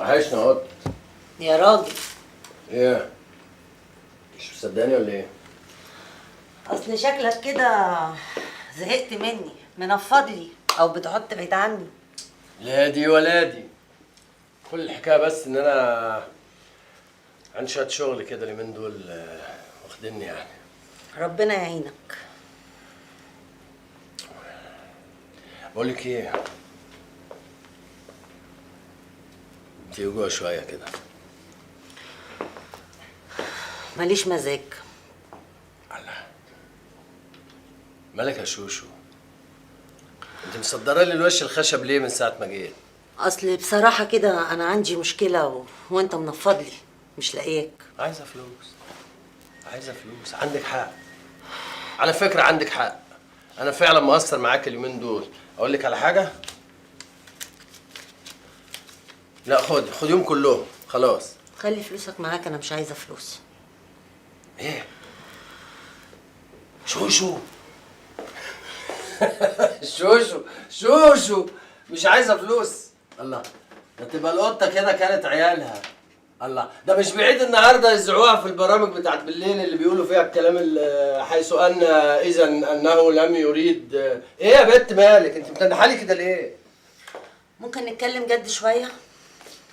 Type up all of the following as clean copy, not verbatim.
وحشنا اهو. يا راجل. ايه؟ مش مصدقني ولا ايه؟ اصل شكلك كده زهقت مني، منفض لي او بتحط بعيد عني. لا دي ولا دي. كل الحكايه بس ان انا عندي شويه شغل كده اليومين دول واخديني يعني. ربنا يعينك. بقول لك ايه؟ تيجي جوه شويه كده. ماليش مزاج. الله. مالك يا شوشو؟ انت مصدره لي الوش الخشب ليه من ساعه ما جيت؟ اصل بصراحه كده انا عندي مشكله وانت منفض لي مش لاقيك. عايزه فلوس. عايزه فلوس، عندك حق. على فكره عندك حق. انا فعلا مقصر معاك اليومين دول. اقول لك على حاجه؟ لا خديهم كلهم خلاص. خلي فلوسك معاك، انا مش عايزه فلوس. ايه؟ شوشو. شوشو مش عايزه فلوس. الله، ده تبقى القطه كده كانت عيالها. الله، ده مش بعيد النهارده يذيعوها في البرامج بتاعت بالليل اللي بيقولوا فيها الكلام حيث ان اذا انه لم يريد. ايه يا بنت مالك؟ انت متنحه لي كده ليه؟ ممكن نتكلم جد شويه؟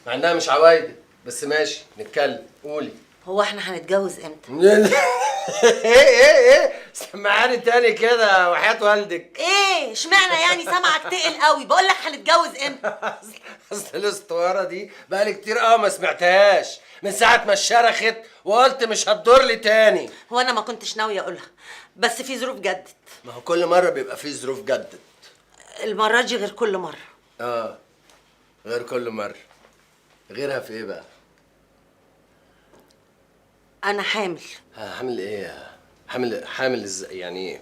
مع انها مش عوايدك بس ماشي نتكلم، قولي. هو احنا هنتجوز امتى؟ ايه سمعاني تاني كده وحياة والدك. ايه اشمعنى يعني سمعك تقل قوي؟ بقول لك هنتجوز امتى؟ اصل الاسطوانه دي بقالي كتير قوي ما سمعتهاش من ساعه ما اتشرخت وقلت مش هتدور لي تاني. هو انا ما كنتش ناويه اقولها بس في ظروف جدت. ما هو كل مره بيبقى في ظروف جدت. المره دي غير كل مره. غير كل مره. غيرها في ايه بقى؟ انا حامل. حامل ايه؟ حامل ازاي يعني؟ ايه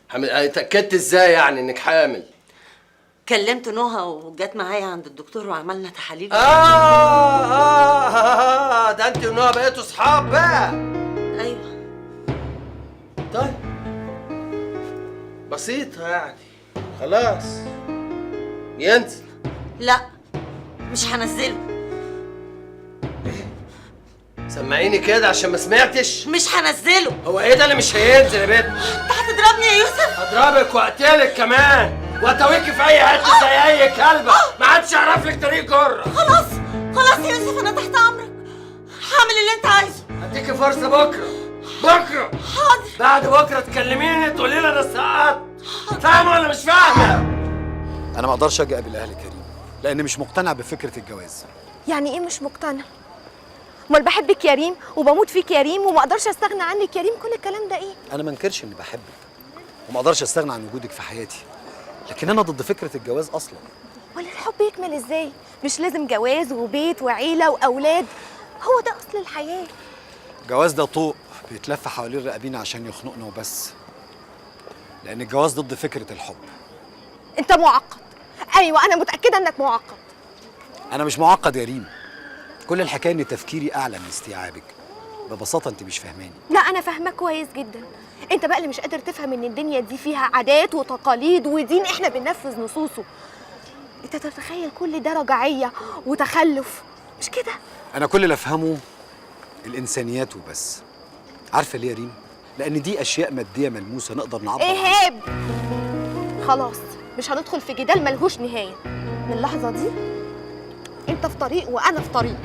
حامل؟ اتاكدت ازاي يعني انك حامل؟ كلمت نهى وجت معايا عند الدكتور وعملنا تحاليل. ده انت ونهى بقيتوا صحاب بقى؟ ايوه. طيب بسيطه يعني. خلاص ينزل. لا مش هنزله. سمعيني كده عشان ما سمعتش. مش هنزله. هو ايه ده اللي مش هينزل يا بنت؟ انت هتضربني يا يوسف؟ هضربك واقتلك كمان واتويكي في اي حته زي اي كلبه، ما عادش اعرف لك طريق جره. خلاص يا يوسف انا تحت امرك، هعمل اللي انت عايزه. هديكي فرصه بكره. حاضر. بعد بكره تكلميني تقولي لي انا سقطت. فاهمه ولا مش فاهمه؟ انا ما اقدرش اجي اقابل اهل كريم لان مش مقتنع بفكره الجواز. يعني ايه مش مقتنع؟ امال بحبك يا ريم وبموت فيك يا ريم وما اقدرش استغنى عنك يا ريم، كل الكلام ده ايه؟ انا ما انكرش اني بحبك وما اقدرش استغنى عن وجودك في حياتي، لكن انا ضد فكره الجواز اصلا. ولا الحب يكمل ازاي؟ مش لازم جواز وبيت وعيله واولاد، هو ده اصل الحياه. الجواز ده طوق بيتلف حوالين رقابينا عشان يخنقنا وبس، لان الجواز ضد فكره الحب. انت معقد. ايوه انا متاكده انك معقد. انا مش معقد يا ريم، كل الحكايه ان تفكيري اعلى من استيعابك. ببساطه انت مش فاهماني. لا انا فاهمك كويس جدا، انت بقى اللي مش قادر تفهم ان الدنيا دي فيها عادات وتقاليد ودين احنا بننفذ نصوصه. انت تتخيل كل ده رجعيه وتخلف، مش كده؟ انا كل اللي افهمه الانسانيات وبس. عارفه ليه يا ريم؟ لان دي اشياء ماديه ملموسه نقدر نعبر عنها. ايهاب خلاص مش هندخل في جدال ملهوش نهايه. من اللحظه دي انت في طريق وانا في طريق.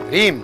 ريم